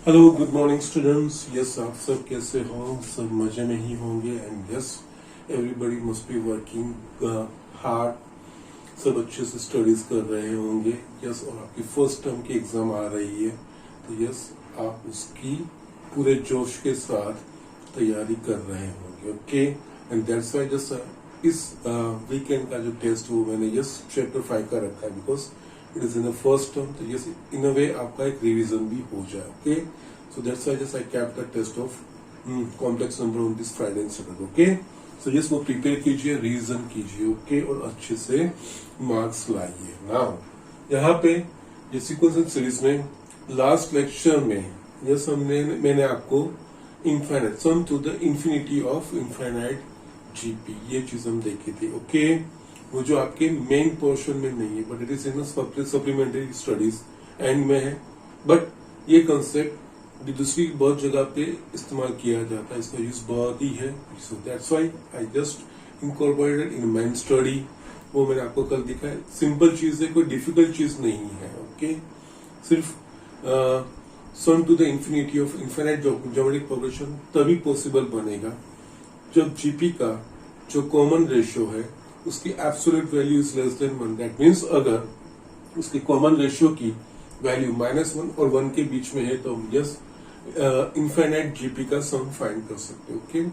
Hello good morning students. Yes, आप सब कैसे हो? सब मजे में ही होंगे and yes everybody must be working hard. सब अच्छे से स्टडीज कर रहे होंगे। यस, और आपकी फर्स्ट टर्म की एग्जाम आ रही है तो यस आप उसकी पूरे जोश के साथ तैयारी कर रहे होंगे। Okay, and that's why just इस वीकेंड का जो टेस्ट वो मैंने यस चैप्टर 5 का रखा है because it is in the first term. तो यस इन अ वे आपका एक रिवीजन भी हो जाए। Okay, so that's why just I kept the test of complex number on this Friday and Saturday. Okay, so yes वो prepare कीजिए, revision कीजिए। Okay, और अच्छे से मार्क्स लाइए। नाउ यहाँ पे ये सीक्वेंस सीरीज में लास्ट लेक्चर में यस मैंने आपको infinite sum to the infinity of infinite GP ये चीज हम देखी थी। ओके, वो जो आपके मेन पोर्शन में नहीं है but it is in supplementary studies and में है। बट ये कंसेप्ट दूसरी बहुत जगह पे इस्तेमाल किया जाता है, इसका यूज बहुत ही है। सो that's why I just incorporated in main study. वो मैंने आपको कल दिखाया। सिंपल चीज है, कोई डिफिकल्ट चीज नहीं है। ओके, सिर्फ sum to the infinity of infinite geometric progression तभी पॉसिबल बनेगा जब जीपी का जो कॉमन रेशियो है उसकी absolute value is less than 1। That means अगर उसकी कॉमन रेशियो की वैल्यू -1 और 1 के बीच में है तो हम यस इनफाइनाइट जीपी का सम फाइंड कर सकते हैं। ओके,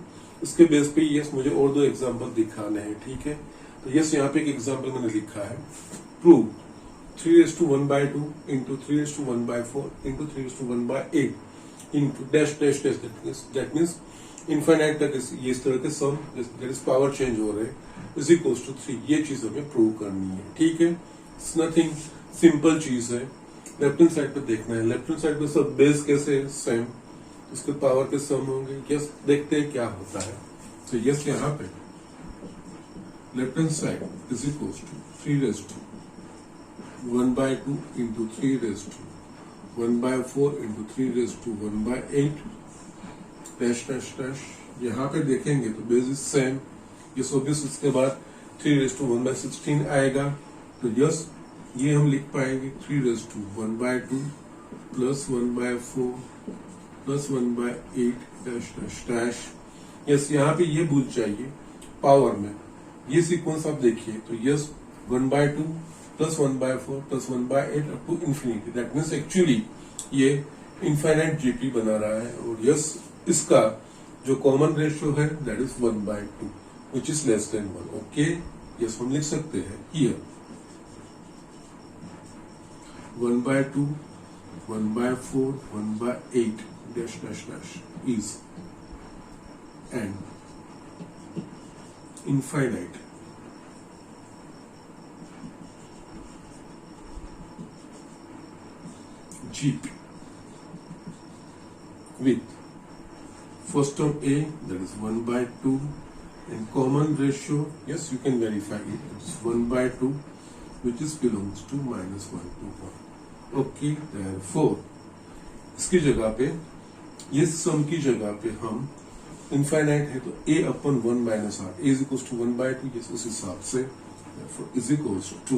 इसके बेस पे यस मुझे और दो एग्जांपल दिखाने हैं। ठीक है, तो यस यहाँ पे एक एग्जांपल मैंने लिखा है, prove 3^1/2 into 3^1/4 into 3^1/8 into dash dash dash. That means infinite तक ये इस तरह के सम दैट इज पावर चेंज हो रहे हैं इज इक्वल्स टू 3। ये चीज हमें प्रूव करनी है। ठीक है, इट्स नथिंग, सिंपल चीज है। लेफ्ट हैंड साइड पे देखना है, लेफ्ट हैंड साइड पे सब बेस कैसे है सेम, उसके पावर के सम होंगे। यस, देखते हैं क्या होता है। तो यस यहाँ पे left hand side is equals to 3^1/2 into 3^1/4 into 3^1/8 dash dash dash. यहाँ पे देखेंगे तो base is same. Yes obvious, उसके बाद 3^1/16 आएगा तो यस ये हम लिख पाएंगे 3^1/2 plus 1/4 plus 1/8 dash dash dash. Yes यहाँ पे ये भूल चाहिए पावर में ये सीक्वेंस आप देखिए तो yes 1/2 plus 1/4 plus 1/8 up to infinity. That means actually ये इनफाइनाइट जीपी बना रहा है और यस इसका जो कॉमन रेशियो है that is 1/2 which is less than 1. Okay, yes हम लिख सकते हैं here 1/2 1/4 1/8 dash dash dash is an infinite GP with first term A that is 1/2 and common ratio yes you can verify it, it's 1/2 which is belongs to -1 to 1. Okay, therefore इसकी जगह पे ये सम की जगह पे हम इनफाइनाइट है तो a/1 minus r a is equals to 1/2 yes उस हिसाब से therefore is equals to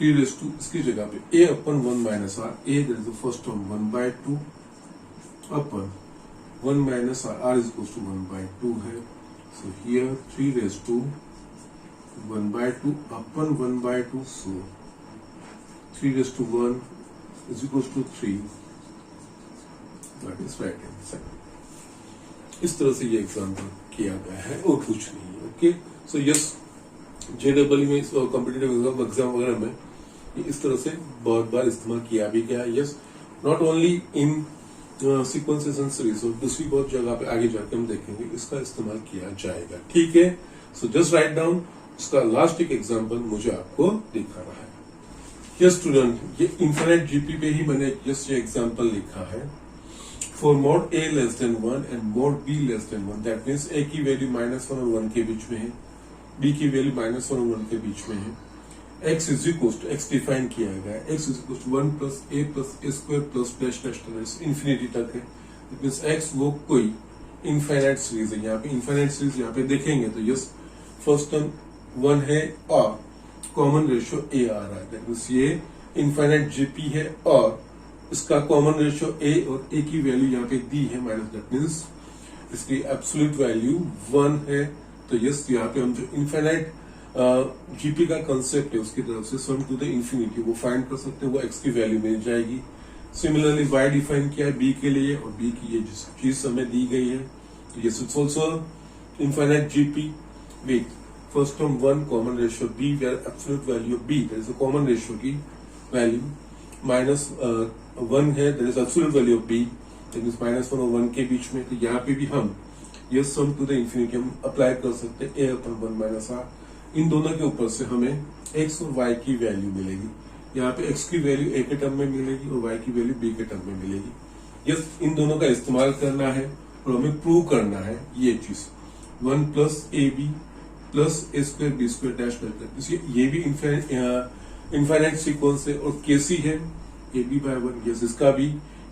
3 इसकी जगह पे a/1 minus r a that is the first term 1/2 upon 1 minus r is equals to 1/2 है। So here 3^1/2 upon 1/2 so 3^1 is equals to 3 that is right hand side। इस तरह से ये example किया गया है और कुछ नहीं है। ओके, सो यस JEE में कॉम्पिटिटिव एग्जाम वगैरह में ये इस तरह से बहुत बार इस्तेमाल किया भी गया है। Yes, not only in sequences and series और दूसरी बहुत जगह पे आगे जाके हम देखेंगे इसका इस्तेमाल किया जाएगा। ठीक है, सो जस्ट राइट डाउन इसका लास्ट एक एग्जांपल मुझे आपको दिखाना है। यस स्टूडेंट, ये इनफाइनाइट जीपी पे ही मैंने जस्ट ये एग्जांपल लिखा है। For mode a less than 1 and mode b less than 1 that means a की वैल्यू -1 और 1 के बीच में है, b की वैल्यू -1 और 1 के बीच में है। x is equal to x define किया गया है, x is equal to 1 plus a plus a square plus dash dash dash infinity तक है। इट मींस x वो कोई इनफाइनाइट सीरीज है। यहाँ पे इनफाइनाइट सीरीज यहाँ पे देखेंगे तो यस फर्स्ट टर्म 1 है और कॉमन रेशियो a आ रहा है। दैट मींस ये इनफाइनाइट जीपी है और इसका कॉमन रेशियो ए और ए की वैल्यू यहाँ पे दी है माइनस, दैट मीन्स इसकी एब्सोल्यूट वैल्यू 1 है। तो यस, यहाँ पे हम जो इनफाइनाइट जीपी का कंसेप्ट है उसकी तरफ से सम टू द इंफिनिटी वो फाइंड कर सकते हैं, वो एक्स की वैल्यू मिल जाएगी। सिमिलरली वाई डिफाइन किया है बी के लिए और बी की ये जिस चीज हमें दी गई है, तो yes it's also infinite GP with first term 1 common ratio b where absolute value of b that is common ratio की वैल्यू माइनस 1 है, that is absolute value of b that is -1 और 1 के बीच में। तो यहाँ पे भी हम ये सम टू द इंफिनिटी हम अप्लाई कर सकते हैं, a अपन 1 माइनस आर। इन दोनों के ऊपर से हमें x और y की वैल्यू मिलेगी। यहाँ पे x की वैल्यू a के टर्म में मिलेगी और y की वैल्यू b के टर्म में मिलेगी। यस, इन दोनों का इस्तेमाल करना है और हमें प्रूव करना है ये चीज 1 plus a b plus a square b square dash करके। ये भी इनफाइनाइट सीक्वेंस है और केसी है ए बी बाय 1। यस, इसका भी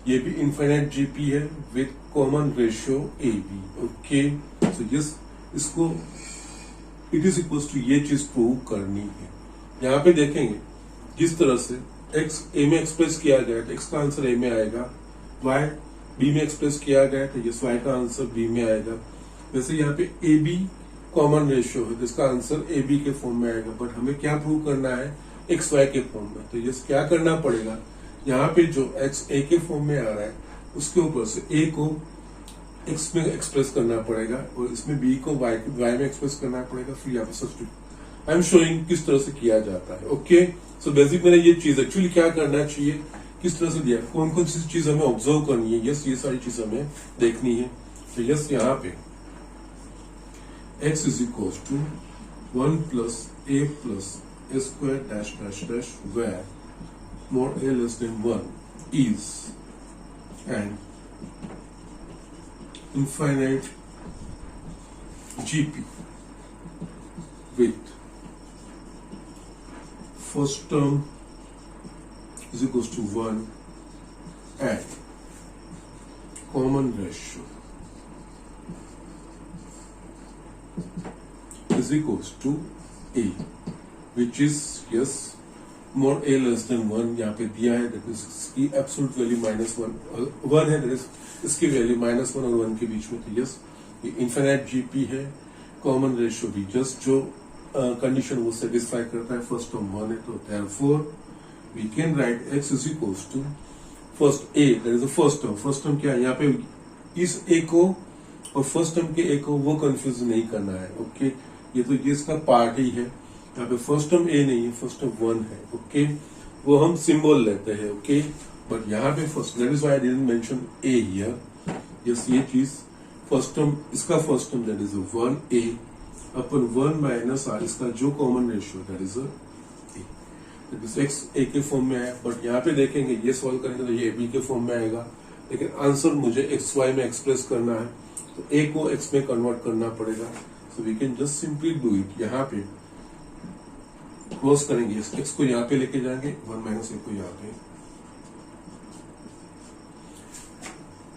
ये भी इनफाइनाइट जीपी है with common ratio a b. Okay, so yes, इसको इट इज इक्वल टू ये चीज प्रूव करनी है। यहाँ पे देखेंगे जिस तरह से x a में एक्सप्रेस किया गया है तो x का आंसर a में आएगा, y b में एक्सप्रेस किया गया है तो यस y का आंसर b में आएगा। वैसे यहाँ पे a b कॉमन रेशियो है तो इसका आंसर a b के फॉर्म में आएगा, बट हमें क्या प्रूव करना है x y के फॉर्म में। तो यस, क्या करना पड़ेगा, यहाँ पे जो x a के फॉर्म में आ रहा है उसके ऊपर से a को x में एक्सप्रेस करना पड़ेगा और इसमें b को y में एक्सप्रेस करना पड़ेगा, फिर यहाँ पे सब्स्टिट्यूट। आई एम शोइंग किस तरह से किया जाता है। ओके, सो बेसिक मैंने ये चीज एक्चुअली क्या करना चाहिए, किस तरह से दिया, कौन कौन सी चीज हमें ऑब्जर्व करनी है। यस, ये सारी चीज हमें देखनी है। तो यस, यहाँ पे x is equal to 1 plus a plus a square dash dash dash where mod a less than 1 is and infinite GP with first term is equals to 1 and common ratio is equals to A, which is yes more A less than 1 यहाँ पे दिया है, that is इसकी absolute value -1 है, that is इसकी value -1 और 1 के बीच में। तो यस, ये इनफिनिट जीपी है, कॉमन रेशियो भी जस्ट जो कंडीशन वो सेटिस्फाई करता है, फर्स्ट टर्म 1 है, तो therefore we can write x is equals to first a that is the first term. First term क्या है, यहाँ पे इस a को और फर्स्ट टर्म के a को वो कंफ्यूज नहीं करना है। ओके, ये तो ये इसका पार्ट ही है, यहाँ पे फर्स्ट टर्म a नहीं है, फर्स्ट टर्म 1 है। ओके, वो हम सिंबल लेते हैं। ओके, बट यहाँ पे first, that is why I didn't mention a here. Yes, ये चीज फर्स्ट टर्म, इसका first term that is 1a upon 1 minus r, इसका जो common ratio that is a, that is x a के form में आया। बट यहाँ पे देखेंगे ये सॉल्व करेंगे तो ये b के फॉर्म में आएगा, लेकिन आंसर मुझे x y में एक्सप्रेस करना है तो a को x में कन्वर्ट करना पड़ेगा। So we can just simply do it. यहाँ पे क्रॉस करेंगे, x को यहाँ पे लेके जाएंगे, 1 माइनस a को यहाँ पे,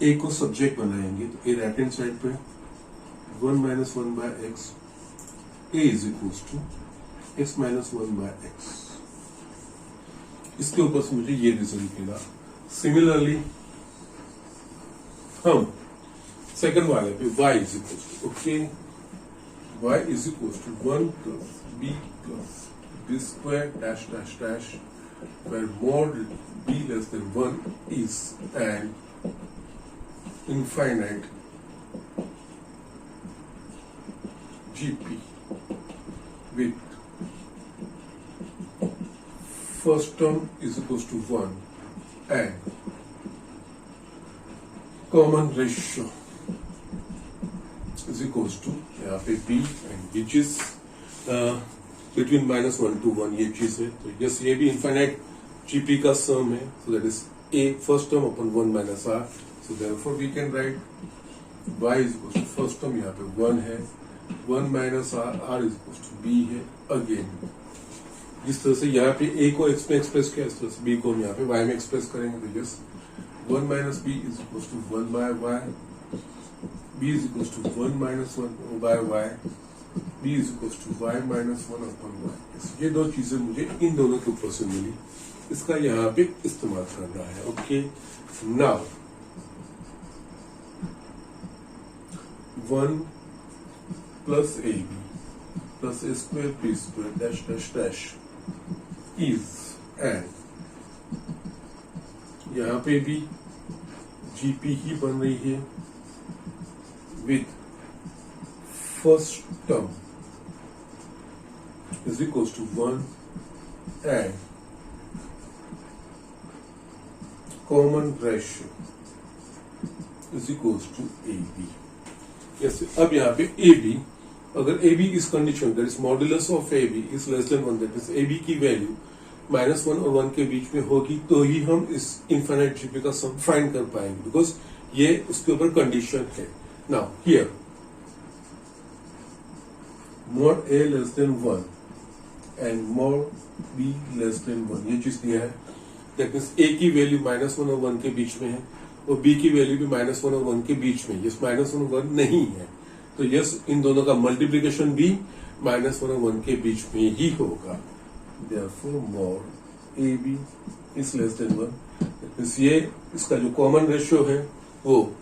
a को सब्जेक्ट बनाएंगे तो a राइट हैंड साइड पे 1 minus 1 by x, a is equals to x minus 1 by x. इसके ऊपर से मुझे ये रिजल्ट मिला। सिमिलरली हम सेकंड वाले पे y is equals to, okay, y is equals to 1 plus b square dash dash dash where mod b less than 1 is an infinite GP with first term is equals to 1 and common ratio is equals to यहाँ पे b and which is between -1 to 1 ये चीज है। तो yes, ये भी infinite GP का सम है, so that is a first term upon 1 minus r, so therefore we can write y is equals to first term यहाँ पे 1 है, 1 minus r is equals to b है। अगेन जिस तरह से यहाँ पे a को x में एक्सप्रेस किया, इस तरह से b को हम यहाँ पे y में एक्सप्रेस करेंगे। तो yes, 1 minus b is equals to 1 by y, b is equals to 1 minus 1 by y, b is equals to y minus 1 upon y। ये दो चीजें मुझे इन दोनों के ऊपर से मिली। इसका यहाँ पे इस्तेमाल करना है। Okay, now 1 plus a b plus a square b square dash dash dash is, and यहाँ पे भी जीपी ही बन रही है with first term is equals to 1 and common ratio is equals to AB। yes, अब यहाँ पे AB, अगर AB is condition that is modulus of AB is less than 1, that is AB की वैल्यू -1 और 1 के बीच में होगी तो ही हम इस इनफाइनाइट जीपी का सम फाइंड कर पाएंगे, बिकॉज ये उसके ऊपर कंडीशन है। Now here mod A less than 1 and mod B less than 1, ये चीज दिया है। दैट मीन्स A की वैल्यू -1 और 1 के बीच में है और B की वैल्यू भी -1 और 1 के बीच में, यस -1 और 1 नहीं है, तो यस इन दोनों का मल्टीप्लीकेशन भी -1 और 1 के बीच में ही होगा। Therefore mod AB is less than 1, that means ये इसका जो कॉमन रेशियो है वो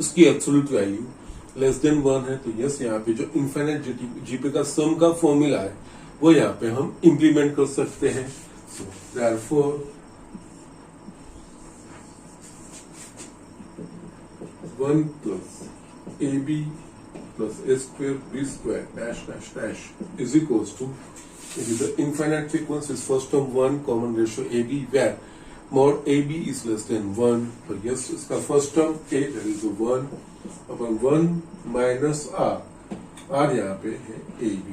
उसकी एब्सोल्यूट वैल्यू लेस देन 1 है, तो यस यहाँ पे जो इनफाइनाइट जीपी का सम का फॉर्मूला है वो यहाँ पे हम इंप्लीमेंट कर सकते हैं। So therefore 1 plus AB plus A square B square dash dash dash is equals to, it is the infinite sequence is first term 1 common ratio AB where mod AB is less than 1, तो yes इसका first term A that is 1 upon 1 minus R यहाँ पे है AB।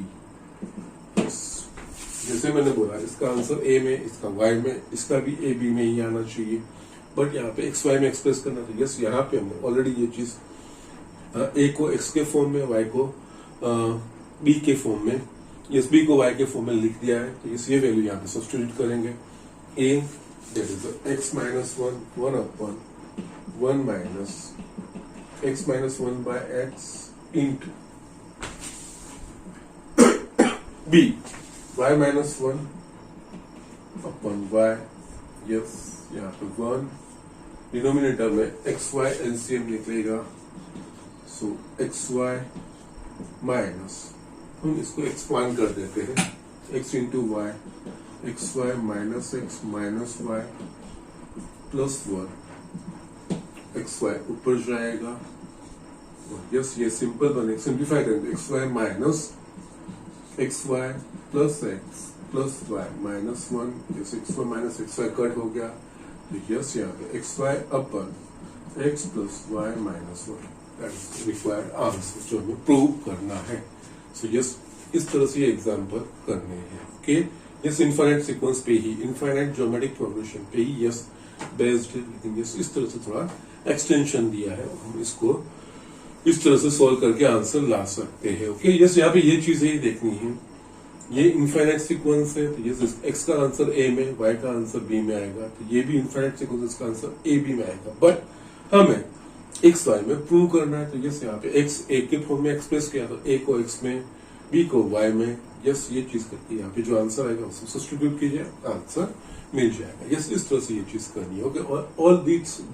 जैसे मैंने बोला इसका answer A में, इसका Y में, इसका भी AB में ही आना चाहिए, बट यहाँ पे XY में एक्सप्रेस करना था। यस यहाँ पे हमने ऑलरेडी ये चीज A को X के फॉर्म में, Y को B के फॉर्म में, यस B को Y के फॉर्म में लिख दिया है, तो ये वैल्यू यहाँ पे सब्स्टिट्यूट करेंगे। A that is x minus 1 upon 1 minus x minus 1 by x into B y minus 1 upon y, yes यहाँ पे 1 डिनोमिनेटर में xy एलसीएम निकलेगा, सो xy माइनस, हम इसको एक्सपांड कर देते हैं, x into y, xy minus x minus y plus 1, xy ऊपर जाएगा, यस ये सिंपल बने, सिंप्लीफाई करेंगे, xy minus xy plus x plus y minus 1, जैसे xy माइनस xy कट हो गया, तो यस यहाँ पे xy upon x plus y minus 1, that is required answer जो हमें प्रूव करना है। सो यस इस तरह से ये एग्जाम्पल करने हैं। ओके, यस इनफाइनाइट सीक्वेंस पे ही, इनफाइनाइट ज्योमेट्रिक प्रोग्रेशन पे ही यस बेस्ड है, लेकिन यस इस तरह से थोड़ा एक्सटेंशन दिया है, हम इसको इस तरह से सॉल्व करके आंसर ला सकते हैं। ओके, यस यहाँ पे ये चीजें ही देखनी है, ये इनफाइनाइट सीक्वेंस है, तो यस एक्स का आंसर ए में, वाई का आंसर बी में आएगा, तो ये भी इनफाइनाइट सीक्वेंस, इसका आंसर ए बी में आएगा, बट हमें एक्स वाई में प्रूव करना है, तो यस यहाँ पे एक्स ए के फॉर्म में एक्सप्रेस किया, तो ए को एक्स में, बी को वाई में, यस ये चीज करके यहाँ पे जो आंसर आएगा उसको सब्स्टिट्यूट कीजिए, आंसर मिल जाएगा। यस इस तरह से ये चीज करनी है। ओके, ऑल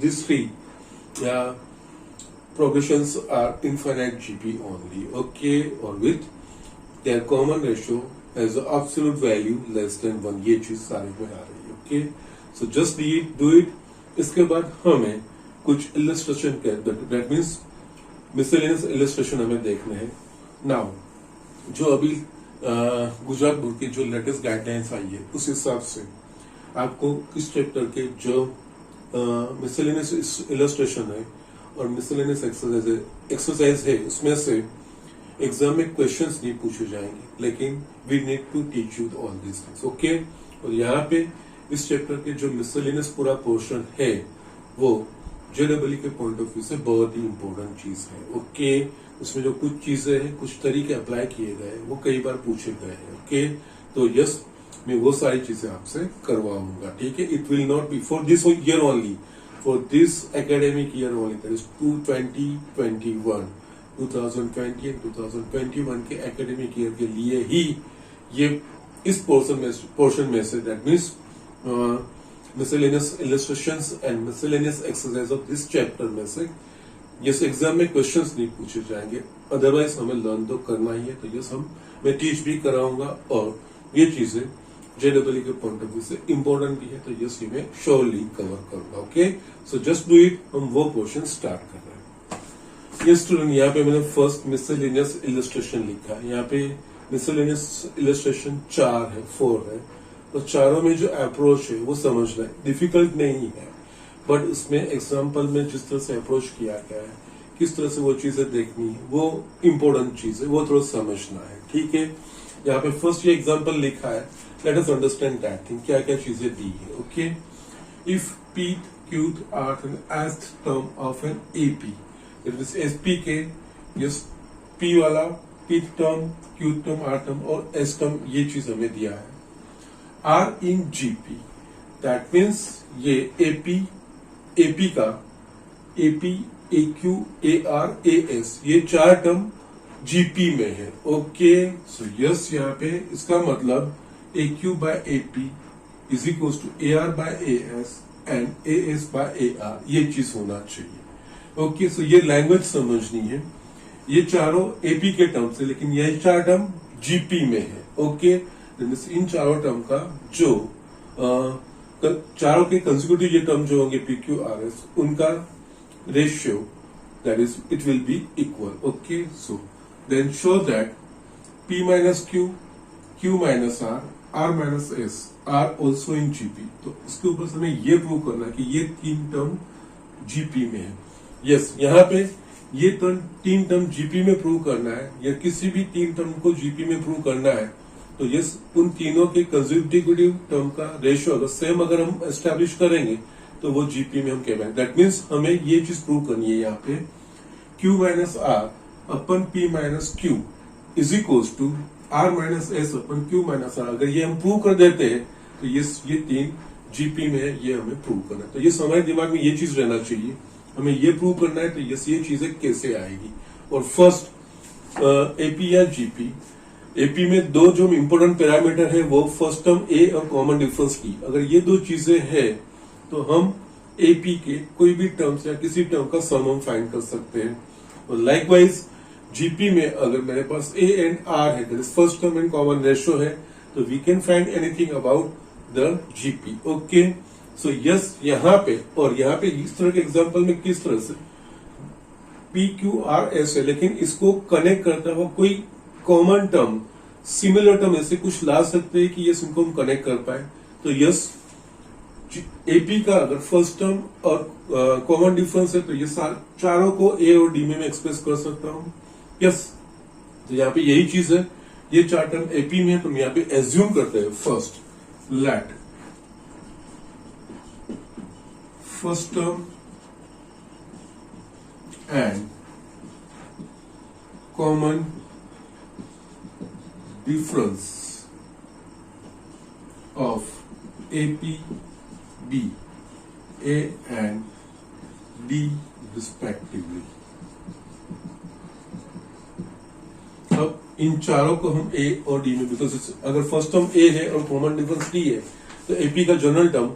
दिस थ्री या progressions are infinite GP only, okay, or with their common ratio as an absolute value less than 1, ये चीज सारे में आ रही है। Okay, so just do it। इसके बाद हमें कुछ illustration that means miscellaneous illustration हमें देखने हैं। नाउ जो अभी गुजरात बोर्ड की जो लेटेस्ट गाइडलाइंस आई है उस हिसाब से आपको इस चैप्टर के जो miscellaneous illustration है और मिसलेनियस एक्सरसाइज है उसमें से एग्जाम में क्वेश्चंस नहीं पूछे जाएंगे, लेकिन we need to teach you all this things. Okay, और यहाँ पे इस चैप्टर के जो मिसलेनियस पूरा पोर्शन है वो जेडब्ल्यू के पॉइंट ऑफ व्यू से बहुत ही इंपॉर्टेंट चीज है। ओके, उसमें जो कुछ चीजें हैं, कुछ तरीके अप्लाई किए गए वो कई बार पूछे गए हैं। ओके, तो यस मैं वो सारी चीजें आपसे करवाऊंगा, ठीक है। It will not be for this year only, for this academic year only, that is 2020 and 2021 के academic year के लिए ही ये इस पोर्शन में से, that means miscellaneous illustrations and miscellaneous exercise of this chapter में से यस एग्जाम में क्वेश्चंस नहीं पूछे जाएंगे, अदरवाइज हमें लर्न तो करना ही है। तो यस मैं टीच भी कराऊंगा और ये चीजें जेडब्ल्यू के पॉइंट ऑफ व्यू से इंपॉर्टेंट भी है, तो यस ये मैं श्योरली कवर करूंगा। Okay, so just do it. हम वो पोर्शन स्टार्ट कर रहे हैं। ये स्टूडेंट, यहाँ पे मैंने फर्स्ट मिसलेनियस इलस्ट्रेशन लिखा है। यहाँ पे मिसलेनियस इलस्ट्रेशन 4 है, 4 है, तो चारों में जो अप्रोच है वो समझना है, डिफिकल्ट नहीं है, बट उसमें एग्जाम्पल में जिस तरह से अप्रोच किया गया है, किस तरह से वो चीजें देखनी है, वो इम्पोर्टेंट चीज है, वो थोड़ा समझना है। ठीक है, यहाँ पे फर्स्ट ये एग्जाम्पल लिखा है, let us understand that thing, क्या क्या चीजें दी है। Okay, if pth, qth, rth and th term of an AP, it is SP के यस P वाला pth term, qth term, rth term और s टर्म, ये चीज हमें दिया है। R in GP, that means ये AP का AP, AQ, AR, AS, ये 4 टर्म GP में है। ओके, सो यस यहाँ पे इसका मतलब AQ by AP is equals to AR by AS and AS by AR, ये चीज होना चाहिए। ओके, सो ये लैंग्वेज समझनी है। ये चारों AP के टर्म से, लेकिन ये 4 टर्म GP में है। ओके, इन चारों टर्म का जो चारों के कंसेक्यूटिव ये टर्म जो होंगे PQ, RS, उनका ratio that is it will be equal. Okay, so then show that P minus Q, Q minus R, R minus S are also in GP। तो इसके ऊपर से हमें ये प्रूव करना है कि ये 3 टर्म GP में है। यस, यहाँ पे ये 3 टर्म GP में प्रूव करना है, या किसी भी 3 टर्म को GP में प्रूव करना है, तो यस उन तीनों के कंसेक्यूटिव टर्म का रेशियो अगर सेम अगर हम एस्टेब्लिश करेंगे तो वो GP में हम कहते हैं। दैट मीन्स हमें ये चीज प्रूव करनी है यहाँ पे, Q minus R upon P minus Q is equals to R minus S upon Q minus R। अगर ये हम प्रूव कर देते हैं तो ये 3 GP में है, ये हमें प्रूव करना है। तो ये हमारे दिमाग में ये चीज रहना चाहिए, हमें ये प्रूव करना है, तो ये चीजें कैसे आएगी। और फर्स्ट AP या GP, AP में 2 जो इंपोर्टेंट पैरामीटर है वो फर्स्ट टर्म A और कॉमन डिफरेंस T, अगर ये 2 चीजें हैं तो हम AP के कोई भी टर्म्स या किसी टर्म का सम हम फाइंड कर सकते हैं। और लाइकवाइज GP में अगर मेरे पास A एंड R है, first term and common ratio है, तो we can find anything about the GP। Okay, so yes यहाँ पे और यहाँ पे इस तरह के एग्जांपल में किस तरह से PQRS है, लेकिन इसको कनेक्ट करता हुआ कोई कॉमन टर्म, सिमिलर टर्म ऐसे कुछ ला सकते हैं कि यस इनको हम कनेक्ट कर पाए। तो यस AP का अगर फर्स्ट टर्म और कॉमन डिफरेंस है तो ये चारों को A और D में मैं एक्सप्रेस कर सकता हूं। यस, तो यहाँ पे यही चीज है, ये 4 टर्म AP में है, तो हम यहाँ पे एज्यूम करते हैं first let first term and common difference of AP, B, A and D respectively। अब इन चारों को हम A और D में, बिकॉज अगर फर्स्ट टर्म A है और कॉमन डिफरेंस D है, तो AP का general term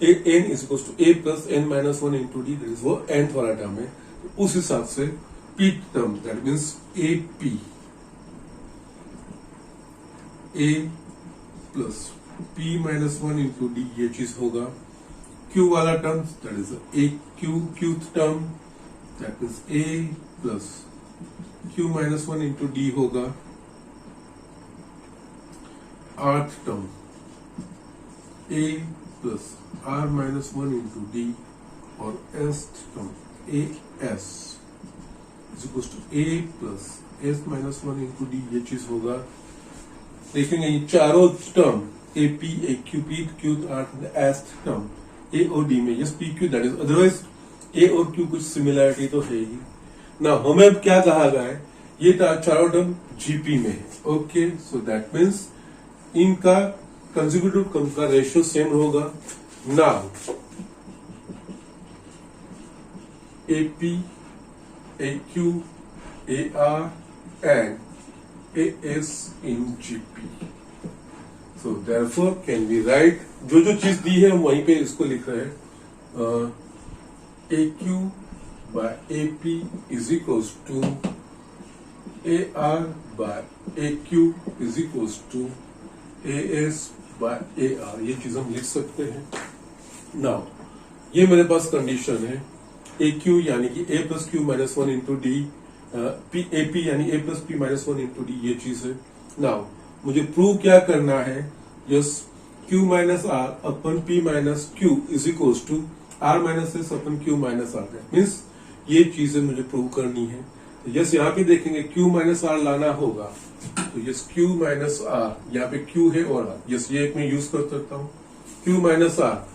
n is equal to A plus n minus 1 into D, that is वो nth वाला टर्म है। तो उस हिसाब से P term that means AP A plus P minus 1 into D, ये चीज होगा। Q वाला term that is A Qth term that is A plus Q minus 1 into D होगा। rth term A plus R minus 1 into D और sth term AS is equal to A plus S minus 1 into D, ये चीज होगा। देखेंगे ये चारों term AP, AQ, Qth, Rth, Sth term A और D में, yes PQ that is, otherwise A और Q कुछ सिमिलरिटी तो है ही ना। हमें अब क्या कहा गया है, ये चारों टर्म GP में है। ओके, सो दैट मीन्स इनका कंसेक्यूटिव टर्म का रेशियो सेम होगा। Now AP, AQ, AR and AS in GP so therefore can we write, जो जो चीज दी है हम वहीं पे इसको लिख रहे हैं, a q by A P is equals to a r by a q is equals to a s by a r, ये चीज हम लिख सकते हैं। नाउ ये मेरे पास कंडीशन है, ए क्यू यानी कि a plus q minus one into d, p a p यानी a plus p minus one into d, ये चीज है। नाउ मुझे प्रूव क्या करना है, yes q minus r upon p minus q is equals to r minus s upon q minus r, means ये चीजें मुझे प्रूव करनी है। तो यस यहाँ पे देखेंगे क्यू माइनस आर लाना होगा, तो यस क्यू माइनस आर, यहाँ पे क्यू है और आर, यस ये एक मैं यूज कर सकता हूँ। क्यू माइनस आर,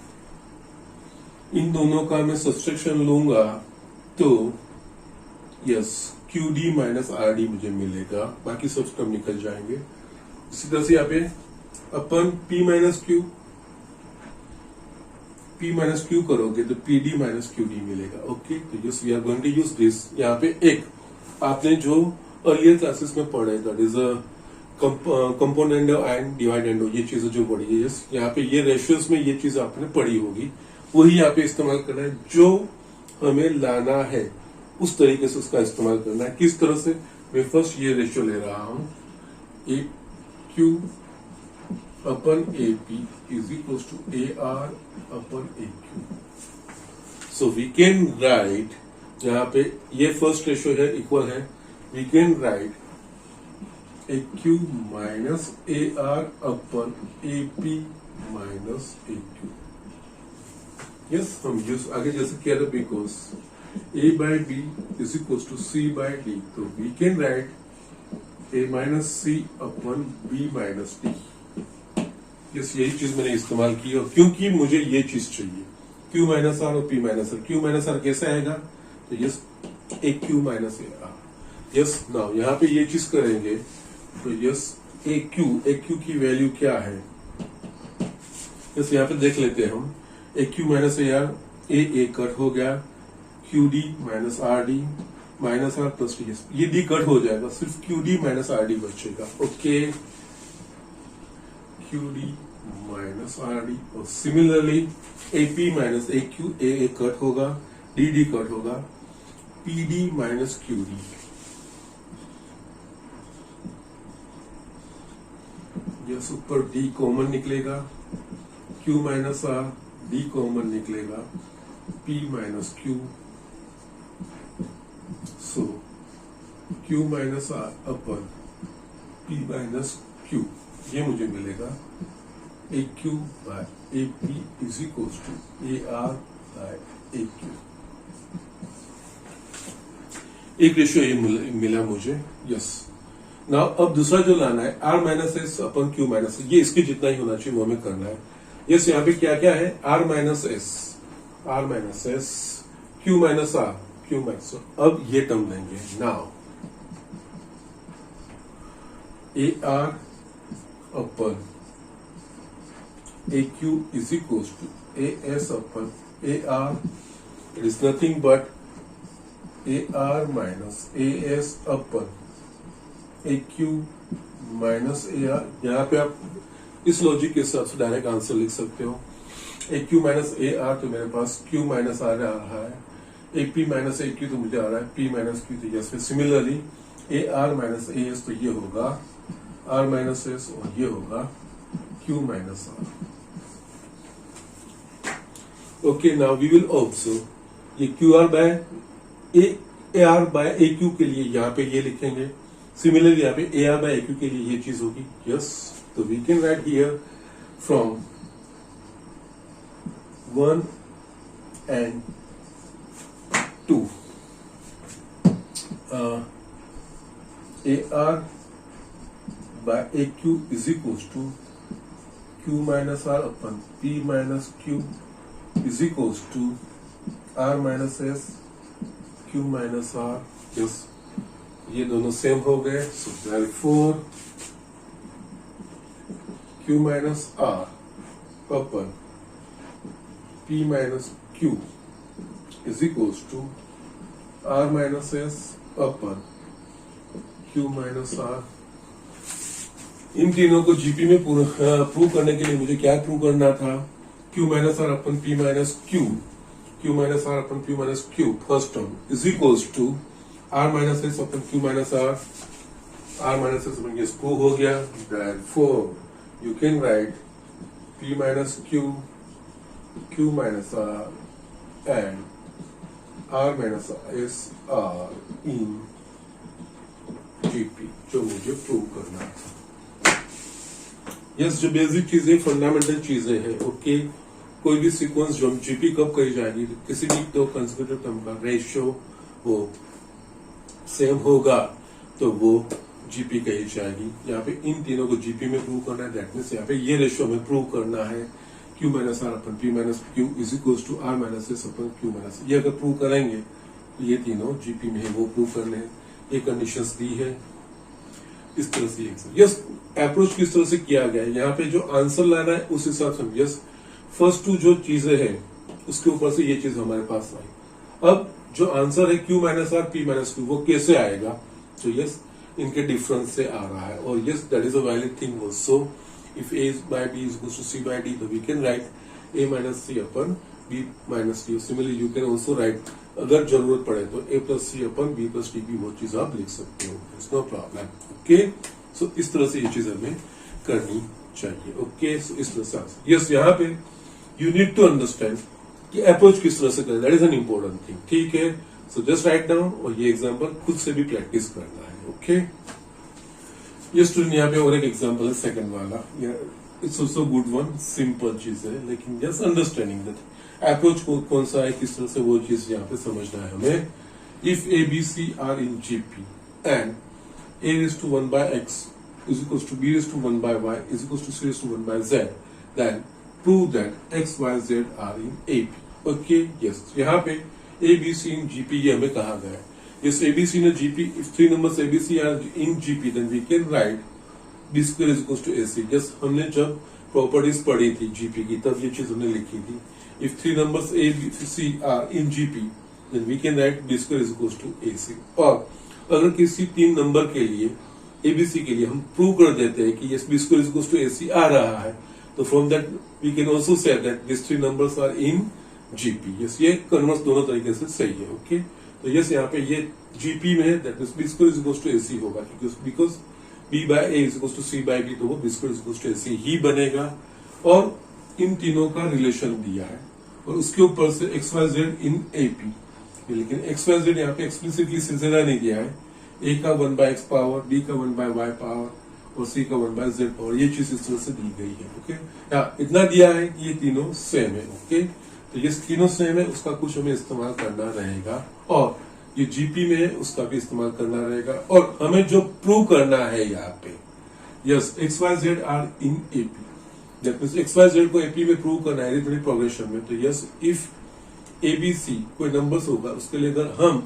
इन दोनों का मैं सब्सट्रैक्शन लूंगा तो yes Q d minus r D मुझे मिलेगा, बाकी सब टर्म निकल जाएंगे। इसी तरह से यहाँ पे अपन पी माइनस क्यू करोगे तो p d minus q d मिलेगा। ओके, तो yes we are going to use this. यहाँ पे एक आपने जो अर्लियर क्लासेस में पढ़े, that is a componendo and dividendo, ये चीजें जो पढ़ी है, यस यहाँ पे ये रेशियोज में ये चीज आपने पढ़ी होगी, वही यहाँ पे इस्तेमाल करना है। जो हमें लाना है उस तरीके से उसका इस्तेमाल करना है। किस तरह से, मैं फर्स्ट ये रेशियो ले रहा हूं, a q upon a P is equal to a r upon a q. So we can write, यहाँ पे ये फर्स्ट रेशियो है, इक्वल है, we can write a q minus a r upon a p minus a q. Yes हम use आगे जैसे किया था, because a by b is equals to c by d, तो we can write a minus c upon b minus d। Yes यही चीज मैंने इस्तेमाल की, और क्योंकि मुझे ये चीज चाहिए q माइनस आर और p minus r. q minus r कैसे आएगा, तो yes a q minus a r. Yes now यहाँ पे ये चीज करेंगे तो यस ए क्यू की वैल्यू क्या है, यस यहाँ पे देख लेते हैं हम, a q minus a r, a cut हो गया, q d minus r d minus r plus d, ये डी कट हो जाएगा, सिर्फ q d minus r d बचेगा। Okay, q d minus r d, और similarly a p minus a q, a cut होगा, d cut होगा, p d minus q d. Yes ऊपर d common निकलेगा, q minus r, d common निकलेगा, p minus q. So q minus r upon p minus q, ये मुझे मिलेगा a q by A P is equal to a r by a q. एक ratio ये मिला मुझे। Yes now अब दूसरा जो लाना है, r minus s upon q minus, ये इसके जितना ही होना चाहिए वो हमें करना है। यस यहाँ पे क्या क्या है, r minus s, q minus r, q minus. अब ये टर्म लेंगे। Now a r upon a q is equal to a s upon a r, it is nothing but a r minus a s upon a q minus a r. यहाँ पे आप इस logic के हिसाब से डायरेक्ट आंसर लिख सकते हो। A q minus a r, तो मेरे पास क्यू माइनस आर आ रहा है, a p minus a q तो मुझे आ रहा है पी माइनस क्यू, तो yes. Similarly a r minus a s, तो ये होगा आर माइनस एस, और ये होगा q minus r. Okay, now we will observe ये q r by a r by a q के लिए यहाँ पे ये लिखेंगे, सिमिलरली यहाँ पे a r by a q के लिए ये चीज होगी। यस, तो we can write here from 1 and 2 AR by AQ is equals to Q minus R upon P minus Q is equals to R minus S Q minus R। yes, ये दोनों same हो गए, so therefore Q minus R upon P minus Q is equals to R minus S upon Q minus R। इन तीनों को GP में prove करने के लिए मुझे क्या प्रूव करना था, q minus r upon p minus q minus r upon p minus q first term is equals to r minus s upon q minus r minus s upon ये prove हो गया। Therefore you can write p minus q minus r and r minus s are in GP, जो मुझे prove करना था। Yes, जो basic चीजें fundamental चीजें हैं। ओके, कोई भी सीक्वेंस जो जीपी कब कही जाएगी, किसी भी दो कंसेक्यूटिव टर्म का रेशियो वो सेम होगा तो वो जीपी कही जाएगी। यहाँ पे इन तीनों को जीपी में प्रूव करना है, दैट मीन्स यहाँ पे ये रेशियो हमें प्रूव करना है q minus r upon p minus q is equal to r minus s upon q minus. ये अगर प्रूव करेंगे तो ये तीनों जीपी में है, वो प्रूव करने हैं। ये कंडीशंस दी है, इस तरह से यस अप्रोच किस तरह से किया गया है। यहाँ पे जो आंसर लाना है उस हिसाब से यस फर्स्ट टू जो चीजें हैं उसके ऊपर से ये चीज हमारे पास आई। अब जो आंसर है q minus R P minus Q वो कैसे आएगा, तो यस इनके डिफरेंस से आ रहा है। और yes that is a valid thing also. If a by b is equal to C by d, तो we can write a minus c upon b minus d. Similarly you can also write, अगर जरूरत पड़े तो a plus c upon b plus d भी वो चीज आप लिख सकते हो, it's no problem. Okay, so इस तरह से ये चीज हमें करनी चाहिए। ओके, सो इस तरह से आंसर यस। यहाँ पे यू नीड टू अंडरस्टैंड कि अप्रोच किस तरह से करें, that is an important thing. ठीक है, सो जस्ट राइट डाउन और ये एग्जाम्पल खुद से भी प्रैक्टिस करना है। ओके, ये स्टूडेंट यहाँ पे और एक एग्जाम्पल है सेकंड वाला, it's also good one, simple चीज है लेकिन जस्ट अंडरस्टैंडिंग दैट अप्रोच कौन सा है, किस तरह से वो चीज यहाँ पे समझना है हमें। If A B c are in GP and a raised to 1 by x is equals to b raised to 1 by y is equals to c raised to 1 by z, then prove that x, y, z are in AP. Okay, yes. यहाँ पे a, b, c in GP ये हमें कहा गया है। Yes, a, b, c in a GP. If three numbers a, b, c are in GP, then we can write b square is equals to ac. Yes, हमने जब properties पढ़ी थी GP की तब ये चीज हमने लिखी थी। If three numbers a, b, c are in GP, then we can write b square is equals to ac. और अगर किसी तीन नंबर के लिए एबीसी के लिए हम प्रूव कर देते हैं कि yes b square is equals to a c आ रहा है, तो from that we can also say that this three numbers are in GP. Yes, ये कन्वर्स दोनों तरीके से सही है। ओके, तो यस यहाँ पे ये जीपी में है, that means b square is equals to a c होगा because b by a is equals to C by b, तो वो b square is equals to a c ही बनेगा। और इन तीनों का रिलेशन दिया है और उसके ऊपर से x y z in AP, लेकिन एक्स वाई जेड यहाँ पे एक्सप्लिसिटली सिलसिला नहीं दिया है। ए का 1 बाय एक्स पावर, बी का 1 बाय वाई पावर और सी का 1 बाय जेड पावर, ये चीज इस तरह से दी गई है। ओके, इतना दिया है कि ये तीनों सेम है। ओके, तो ये तीनों सेम है, उसका कुछ हमें इस्तेमाल करना रहेगा और ये जीपी में है उसका भी इस्तेमाल करना रहेगा। और हमें जो प्रूव करना है यहाँ पे yes x y z are in AP, that means x y z को एपी में प्रूव करना है एरिथमेटिक प्रोग्रेशन में। तो यस इफ एबीसी कोई नंबर्स होगा उसके लिए अगर हम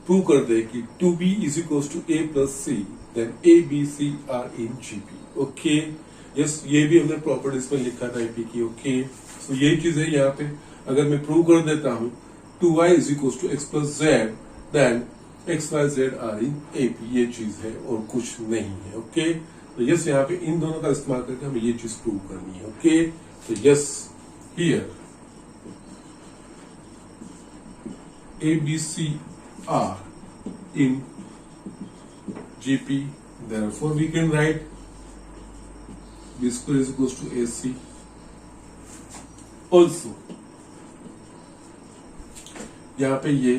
प्रूव कर दे कि 2b is equals to a plus c, then a b c are in GP. Okay, yes ये भी हमने प्रॉपर्टीज में लिखा था एपी की। ओके, सो यही चीज है यहाँ पे। अगर मैं प्रूव कर देता हूँ 2y is equals to x plus Z, then x y z are in AP, ये चीज है और कुछ नहीं है। ओके, तो यस यहाँ पे इन दोनों का इस्तेमाल करके हमें ये चीज प्रूव करनी है। ओके, तो yes here a b c are in GP, therefore we can write b square is equals to AC. Also यहाँ पे ये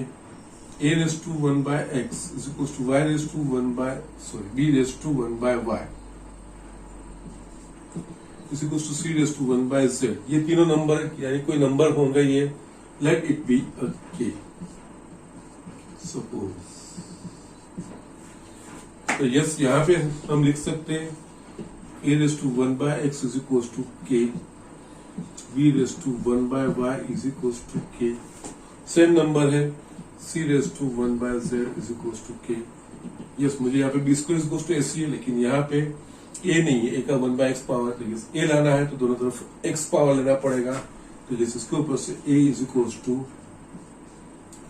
a raised to 1 by x is equals to y raised to 1 by b raised to 1 by y is equals to c raised to 1 by z, ये तीनों number यानी कोई number होंगे ये, let it be a k. Suppose तो yes यहाँ पे हम लिख सकते हैं a raised to 1 by x is equals to k, b raised to 1 by y is equals to k, same number है c raised to 1 by z is equals to k. Yes मुझे यहाँ पे b square is equals to ac है, लेकिन यहाँ पे a नहीं है, a का 1 by x पावर, तो यस a लाना है तो दोनों तरफ x पावर लेना पड़ेगा। तो यस इसके ऊपर से a is equals to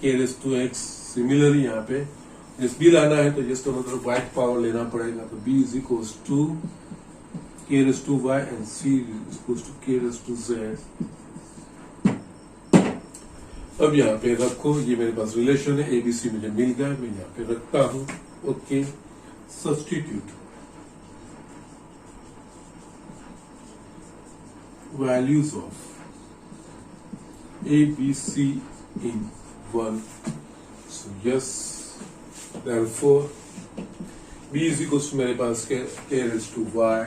k raised to x, similarly यहाँ पे जिस बी लाना है तो जिस दोनों तरफ वाइट पावर लेना पड़ेगा, तो B is equals to k raised to y and c is equals to k raised to z. अब यहाँ पे रखो, ये मेरे पास रिलेशन है, एबीसी मुझे मिल गया, मैं यहाँ पे रखता हूं. Okay, substitute values of A, B, C in 1. So yes, therefore B is equals to मेरे पास k raised to y